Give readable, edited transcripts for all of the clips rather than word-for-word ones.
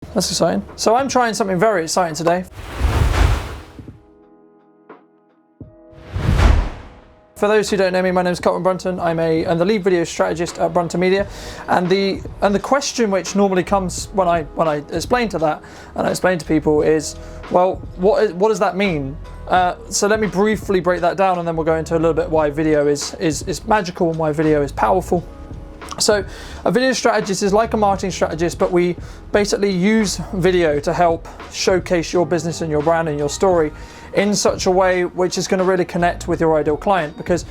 That's exciting. So I'm trying something very exciting today. For those who don't know me, my name is Brunton. I'm the lead video strategist at Brunton Media, and the question which normally comes when I explain to that, and I explain to people, is, well, what does that mean? So let me briefly break that down, and then we'll go into a little bit why video is magical and why video is powerful. So a video strategist is like a marketing strategist, but we basically use video to help showcase your business and your brand and your story in such a way which is going to really connect with your ideal client. Because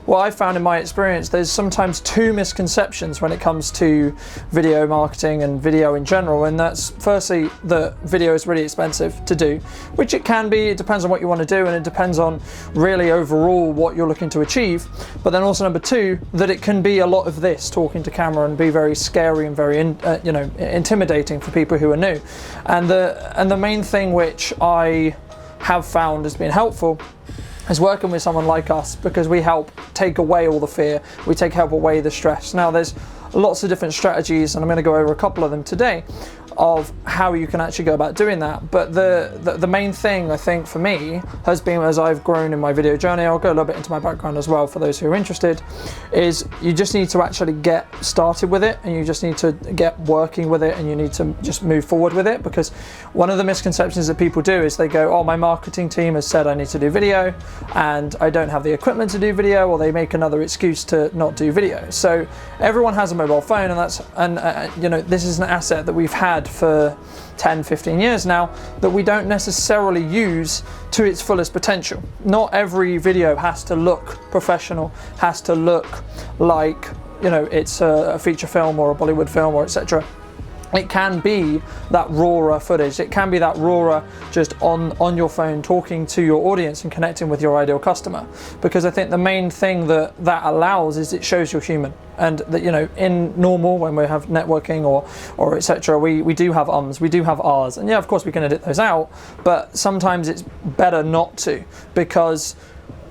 what I found in my experience, there's sometimes two misconceptions when it comes to video marketing and video in general, and that's firstly that video is really expensive to do, which it can be. It depends on what you want to do, and it depends on really overall what you're looking to achieve. But then also number two, that it can be a lot of this talking to camera and be very scary and very intimidating for people who are new. And the main thing which I have found has been helpful is working with someone like us, because we help take away all the fear, we help away the stress. Now there's lots of different strategies, and I'm going to go over a couple of them today of how you can actually go about doing that. But the main thing I think for me has been, as I've grown in my video journey, I'll go a little bit into my background as well for those who are interested, is you just need to actually get started with it, and you just need to get working with it, and you need to just move forward with it. Because one of the misconceptions that people do is they go, oh, my marketing team has said I need to do video and I don't have the equipment to do video, or they make another excuse to not do video. So everyone has a mobile phone, and this is an asset that we've had for 10-15 years now that we don't necessarily use to its fullest potential. Not every video has to look professional, has to look like it's a feature film or a Bollywood film or etc. It can be that rawer footage. It can be that rawer just on your phone, talking to your audience and connecting with your ideal customer. Because I think the main thing that allows is it shows you're human. And that, in normal, when we have networking or etc., we do have ums, we do have ahs, and yeah, of course we can edit those out, but sometimes it's better not to, because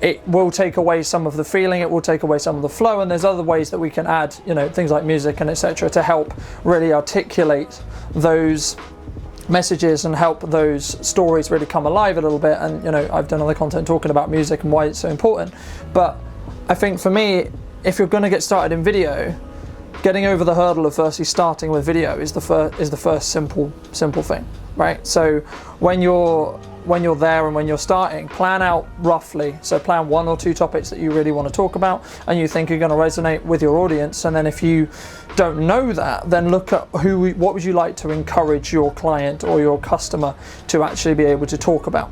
it will take away some of the feeling, it will take away some of the flow, and there's other ways that we can add, things like music and etc. to help really articulate those messages and help those stories really come alive a little bit. And I've done other content talking about music and why it's so important. But I think for me, if you're going to get started in video, getting over the hurdle of firstly starting with video is the first simple thing, right? So when you're there and when you're starting, plan out roughly. So plan 1 or 2 topics that you really want to talk about and you think are going to resonate with your audience. And then if you don't know that, then look at what would you like to encourage your client or your customer to actually be able to talk about.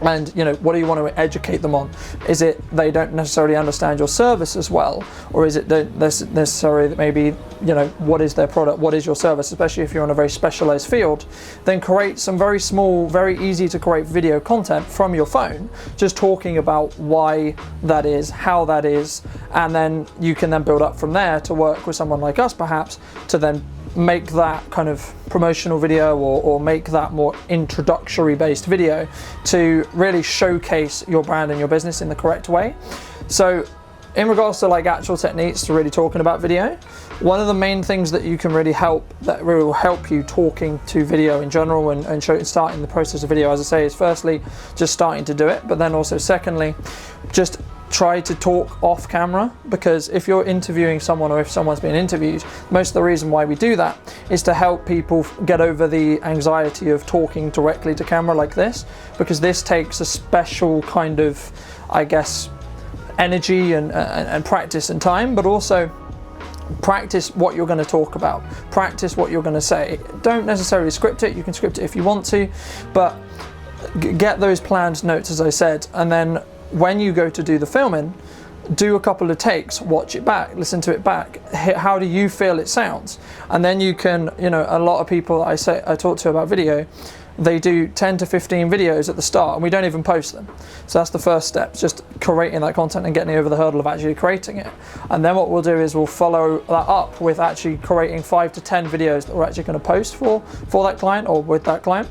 And what do you want to educate them on? Is it they don't necessarily understand your service as well, or is it necessarily that maybe what is their product, what is your service, especially if you're in a very specialized field? Then create some very small, very easy to create video content from your phone, just talking about why that is, how that is, and then you can then build up from there to work with someone like us perhaps to then make that kind of promotional video or make that more introductory based video to really showcase your brand and your business in the correct way. So in regards to actual techniques to really talking about video, one of the main things that you can really will help you talking to video in general and starting the process of video, as I say, is firstly just starting to do it, but then also secondly just try to talk off camera. Because if you're interviewing someone or if someone's being interviewed, most of the reason why we do that is to help people get over the anxiety of talking directly to camera like this, because this takes a special kind of, I guess, energy and practice and time, but also practice what you're going to talk about, practice what you're going to say. Don't necessarily script it, you can script it if you want to, but get those planned notes, as I said, and then when you go to do the filming, do a couple of takes, watch it back, listen to it back. How do you feel it sounds? And then you can, a lot of people I talk to about video, they do 10 to 15 videos at the start and we don't even post them. So that's the first step, just creating that content and getting over the hurdle of actually creating it. And then what we'll do is we'll follow that up with actually creating 5 to 10 videos that we're actually going to post for that client or with that client.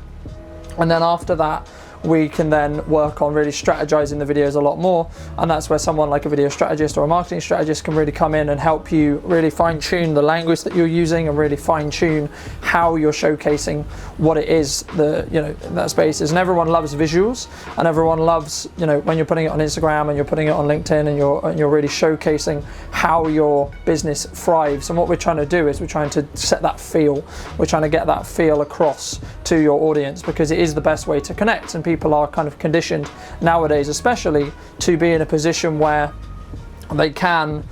And then after that, we can then work on really strategizing the videos a lot more. And that's where someone like a video strategist or a marketing strategist can really come in and help you really fine tune the language that you're using and really fine tune how you're showcasing what it is that space is. And everyone loves visuals, and everyone loves, when you're putting it on Instagram and you're putting it on LinkedIn and you're really showcasing how your business thrives. And what we're trying to do is we're trying to set that feel. We're trying to get that feel across to your audience, because it is the best way to connect. And people are kind of conditioned nowadays, especially, to be in a position where they can,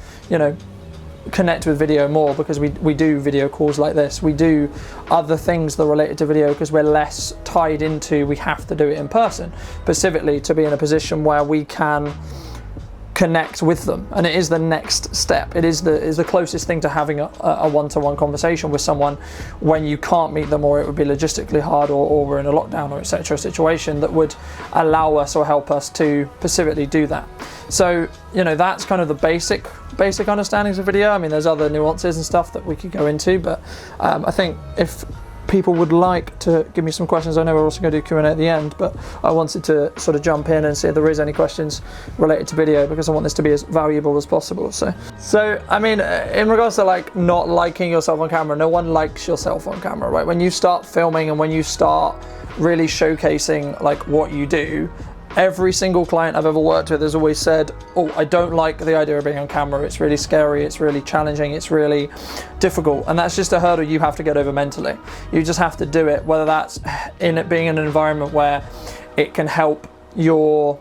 connect with video more, because we do video calls like this. We do other things that are related to video because we're less tied into, we have to do it in person, specifically to be in a position where we can connect with them. And it is the next step. It is the closest thing to having a one-to-one conversation with someone when you can't meet them, or it would be logistically hard, or we're in a lockdown or etc. situation that would allow us or help us to specifically do that. So that's kind of the basic understandings of video. I mean, there's other nuances and stuff that we could go into, but I think if people would like to give me some questions, I know we're also going to do Q&A at the end, but I wanted to sort of jump in and see if there is any questions related to video, because I want this to be as valuable as possible. So I mean, in regards to like not liking yourself on camera, no one likes yourself on camera, right? When you start filming and when you start really showcasing like what you do, every single client I've ever worked with has always said, oh, I don't like the idea of being on camera. It's really scary, it's really challenging, it's really difficult. And that's just a hurdle you have to get over mentally. You just have to do it, whether that's in it being in an environment where it can help your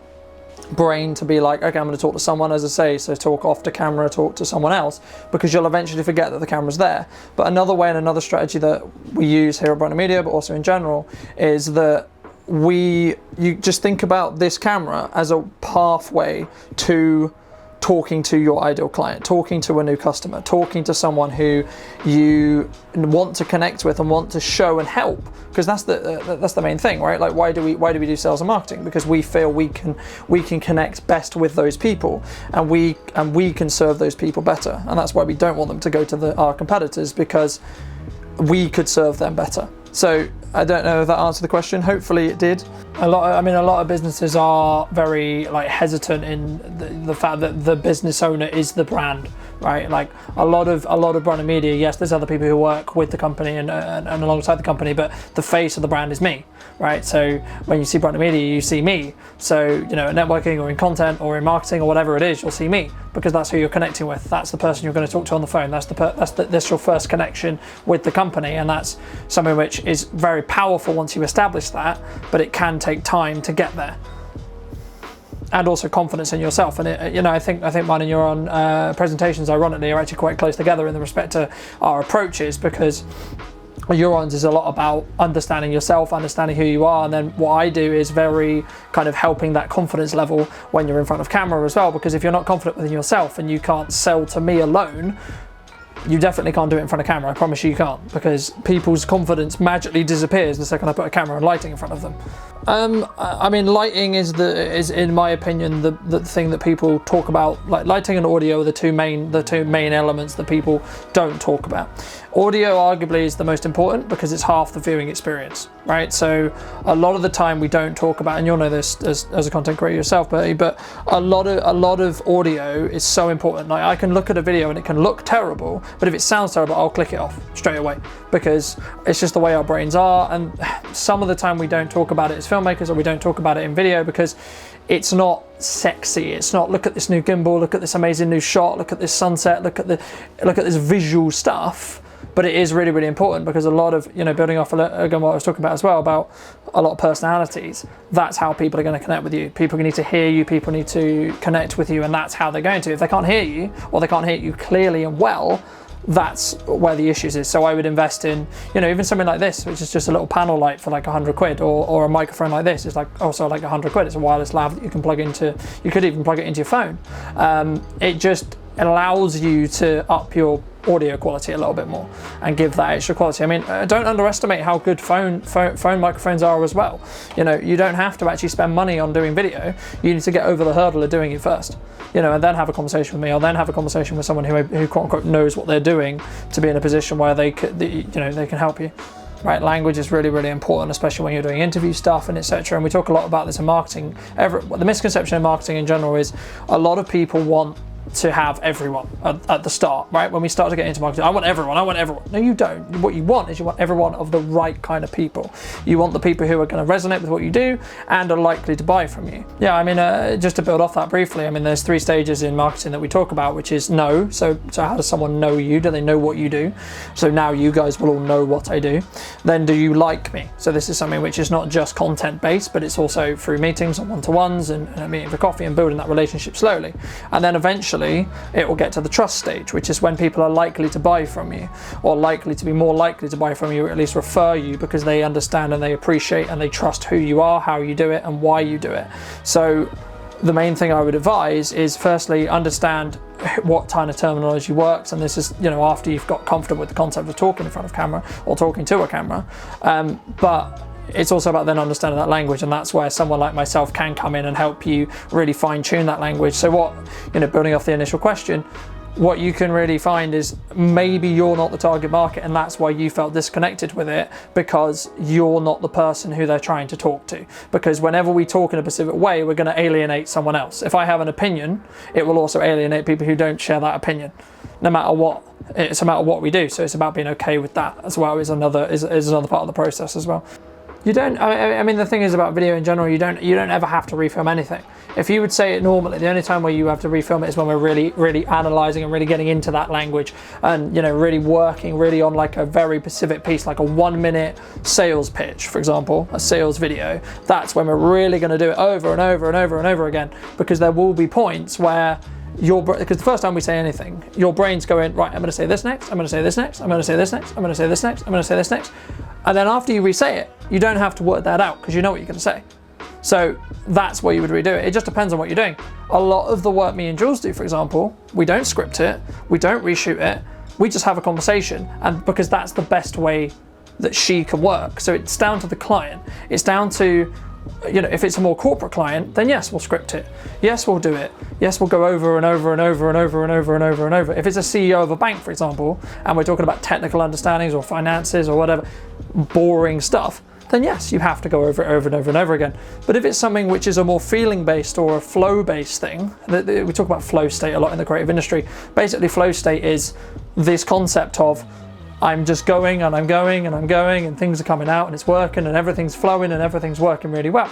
brain to be like, okay, I'm going to talk to someone, as I say, so talk off the camera, talk to someone else, because you'll eventually forget that the camera's there. But another way and another strategy that we use here at Brunton Media, but also in general, is that you just think about this camera as a pathway to talking to your ideal client, talking to a new customer, talking to someone who you want to connect with and want to show and help, because that's the main thing, right? Like, why do we do sales and marketing? Because we feel we can connect best with those people, and we can serve those people better. And that's why we don't want them to go to our competitors, because we could serve them better. So I don't know if that answered the question. Hopefully it did. A lot of businesses are very hesitant in the fact that the business owner is the brand, right? Like a lot of Brunton Media, yes, there's other people who work with the company and alongside the company, but the face of the brand is me, right? So when you see Brunton Media, you see me. So in networking or in content or in marketing or whatever it is, you'll see me, because that's who you're connecting with. That's the person you're going to talk to on the phone. That's your first connection with the company, and that's something which is very powerful once you establish that, but it can take time to get there. And also confidence in yourself. And I think mine and your own presentations, ironically, are actually quite close together in the respect to our approaches, because Euron's is a lot about understanding yourself, understanding who you are, and then what I do is very kind of helping that confidence level when you're in front of camera as well, because if you're not confident within yourself and you can't sell to me alone, you definitely can't do it in front of camera. I promise you can't, because people's confidence magically disappears the second I put a camera and lighting in front of them. I mean, lighting is in my opinion the thing that people talk about. Like lighting and audio are the two main elements that people don't talk about. Audio arguably is the most important, because it's half the viewing experience, right? So a lot of the time we don't talk about, and you'll know this as a content creator yourself, Bertie, but a lot of audio is so important. Like I can look at a video and it can look terrible, but if it sounds terrible, I'll click it off straight away, because it's just the way our brains are. And some of the time we don't talk about it as filmmakers, or we don't talk about it in video, because it's not sexy. It's not, look at this new gimbal, look at this amazing new shot, look at this sunset, look at this visual stuff. But it is really, really important, because a lot of, building off again what I was talking about as well, about a lot of personalities, that's how people are going to connect with you. People need to hear you, people need to connect with you, and that's how they're going to. If they can't hear you, or they can't hear you clearly and well, that's where the issues is. So I would invest in, even something like this, which is just a little panel light for like 100 quid, or a microphone like this is also like 100 quid. It's a wireless lav that you can plug into, you could even plug it into your phone. It just allows you to up your audio quality a little bit more and give that extra quality. I mean, don't underestimate how good phone microphones are as well. You don't have to actually spend money on doing video. You need to get over the hurdle of doing it first, and then have a conversation with me, or then have a conversation with someone who quote unquote knows what they're doing, to be in a position where they can help you. right? Language is really, really important, especially when you're doing interview stuff and etc. And we talk a lot about this in marketing. The misconception in marketing in general is a lot of people want to have everyone at the start, right? When we start to get into marketing, I want everyone. No, you don't. What you want is you want everyone of the right kind of people. You want the people who are going to resonate with what you do and are likely to buy from you. Yeah, I mean, just to build off that briefly, I mean, there's 3 stages in marketing that we talk about, which is know. So how does someone know you? Do they know what you do? So now you guys will all know what I do. Then do you like me? So this is something which is not just content based, but it's also through meetings and one-to-ones and meeting for coffee and building that relationship slowly. And then eventually it will get to the trust stage, which is when people are likely to buy from you, or likely to be more likely to buy from you, or at least refer you, because they understand and they appreciate and they trust who you are, how you do it, and why you do it. So the main thing I would advise is, firstly, understand what kind of terminology works, and this is, you know, after you've got comfortable with the concept of talking in front of camera or talking to a camera, but it's also about then understanding that language, and that's where someone like myself can come in and help you really fine-tune that language. So what, you know, building off the initial question, what you can really find is maybe you're not the target market, and that's why you felt disconnected with it, because you're not the person who they're trying to talk to. Because whenever we talk in a specific way, we're going to alienate someone else. If I have an opinion, it will also alienate people who don't share that opinion, no matter what. It's a matter of what we do. So it's about being okay with that as well, is another part of the process as well. You don't, I mean, the thing is about video in general, you don't ever have to refilm anything. If you would say it normally, the only time where you have to refilm it is when we're really, really analysing and really getting into that language, and, you know, really working really on like a very specific piece, like a 1-minute sales pitch, for example, a sales video. That's when we're really going to do it over and over and over and over again, because there will be points where because the first time we say anything, your brain's going, right, I'm going to say this next, I'm going to say this next, I'm going to say this next, I'm going to say this next, I'm going to say this next. And then after you re-say it, you don't have to work that out, because you know what you're going to say. So that's where you would redo it. It just depends on what you're doing. A lot of the work me and Jules do, for example, we don't script it, we don't reshoot it, we just have a conversation, and because that's the best way that she can work. So it's down to the client. It's down to, you know, if it's a more corporate client, then yes, we'll script it. Yes, we'll do it. Yes, we'll go over and over and over and over and over and over and over. If it's a CEO of a bank, for example, and we're talking about technical understandings or finances or whatever, boring stuff, then yes, you have to go over it over and over and over again. But if it's something which is a more feeling-based or a flow-based thing, we talk about flow state a lot in the creative industry. Basically, flow state is this concept of I'm just going and I'm going and I'm going and things are coming out and it's working and everything's flowing and everything's working really well.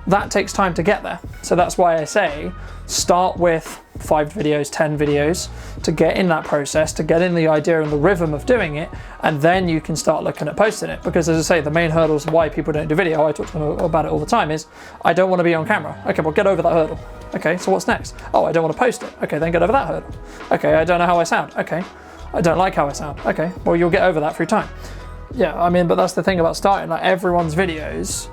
That takes time to get there. So that's why I say start with 5 videos, 10 videos to get in that process, to get in the idea and the rhythm of doing it, and then you can start looking at posting it. Because as I say, the main hurdles why people don't do video, I talk to them about it all the time, is I don't want to be on camera. Okay, well, get over that hurdle. Okay, so what's next? Oh, I don't want to post it. Okay, then get over that hurdle. Okay, I don't know how I sound. Okay, I don't like how I sound. Okay, well, you'll get over that through time. Yeah, I mean, but that's the thing about starting, like everyone's videos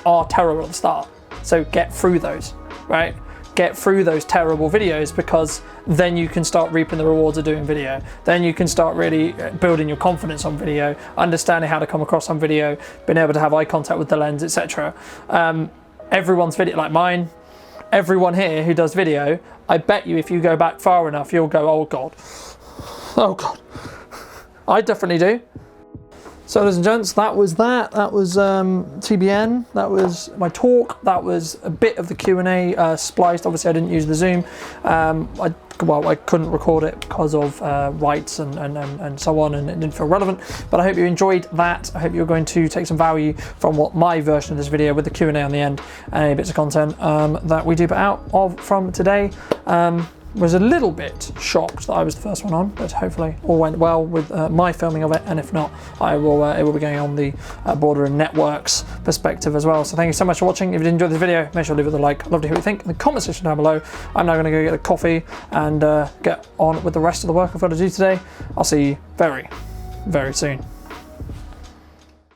are terrible at the start. So get through those, right? Get through those terrible videos, because then you can start reaping the rewards of doing video. Then you can start really building your confidence on video, understanding how to come across on video, being able to have eye contact with the lens, etc. Everyone's video, like mine, everyone here who does video, I bet you if you go back far enough, you'll go, oh God. Oh God. I definitely do. So ladies and gents, that was TBN, that was my talk, that was a bit of the Q&A spliced. Obviously I didn't use the Zoom, I couldn't record it because of rights and so on, and it didn't feel relevant, but I hope you enjoyed that. I hope you're going to take some value from what my version of this video with the Q&A on the end and any bits of content that we do put out of from today. Was a little bit shocked that I was the first one on, but hopefully all went well with my filming of it, and if not, it will be going on the Boardroom Network's perspective as well. So thank you so much for watching. If you did enjoy this video, make sure to leave it a like. I'd love to hear what you think in the comment section down below. I'm now going to go get a coffee and get on with the rest of the work I've got to do today. I'll see you very, very soon.